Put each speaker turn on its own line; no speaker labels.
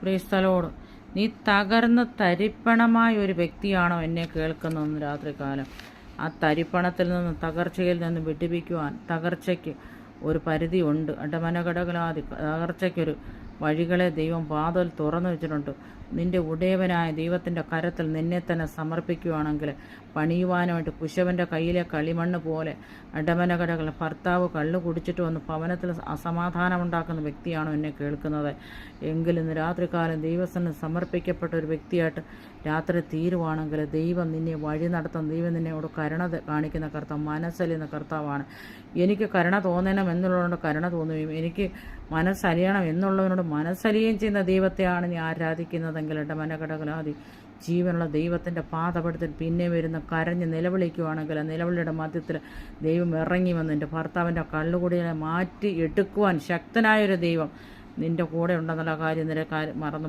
ക്രൈസ്തലോട് നീ തകർന്ന് തരിപ്പണമായ ഒരു വ്യക്തിയാണോ എന്നെ കേൾക്കുന്നതെന്ന് രാത്രികാലം? ആ തരിപ്പണത്തിൽ നിന്ന്, തകർച്ചയിൽ നിന്ന് വിടിപ്പിക്കുവാൻ തകർച്ചയ്ക്ക് ഒരു പരിധി ഉണ്ട്. അടമനഘടകലാതി തകർച്ചയ്ക്കൊരു വഴികളെ ദൈവം വാതിൽ തുറന്നു വെച്ചിട്ടുണ്ട്. നിന്റെ ഉടയവനായ ദൈവത്തിൻ്റെ കരത്തിൽ നിന്നെ തന്നെ സമർപ്പിക്കുകയാണെങ്കിൽ പണിയുവാനായിട്ട് കുശവൻ്റെ കയ്യിലെ കളിമണ്ണ് പോലെ അടമനഘടകൾ ഭർത്താവ് കള്ളു കുടിച്ചിട്ട് വന്ന് ഭവനത്തിൽ അസമാധാനമുണ്ടാക്കുന്ന വ്യക്തിയാണോ എന്നെ കേൾക്കുന്നത് എങ്കിൽ ഇന്ന് രാത്രികാലം ദൈവത്തിന് സമർപ്പിക്കപ്പെട്ട ഒരു വ്യക്തിയായിട്ട് രാത്രി തീരുവാണെങ്കിൽ ദൈവം നിന്നെ വഴി നടത്തും. ദൈവം നിന്നോട് കരുണ കാണിക്കുന്ന കർത്താവ്, മനസ്സലിയുന്ന കർത്താവാണ്. എനിക്ക് കരുണ തോന്നണം എന്നുള്ളതുകൊണ്ട് കരുണ തോന്നുകയും എനിക്ക് മനസ്സലിയണം എന്നുള്ളതിനോട് മനസ്സലിയുകയും ചെയ്യുന്ന ദൈവത്തെയാണ് നീ ആരാധിക്കുന്നതെങ്കിൽ ഇടമനഘടകലാതി ജീവനുള്ള ദൈവത്തിൻ്റെ പാദപടത്തിൽ പിന്നെ വരുന്ന കരഞ്ഞ് നിലവിളിക്കുവാണെങ്കിൽ ആ നിലവിളിയുടെ മധ്യത്തിൽ ദൈവം ഇറങ്ങി വന്ന് നിൻ്റെ ഭർത്താവിൻ്റെ കള്ളുകുടികളെ മാറ്റി എടുക്കുവാൻ ശക്തനായൊരു ദൈവം നിൻ്റെ കൂടെ ഉണ്ടെന്നുള്ള കാര്യം മറന്നു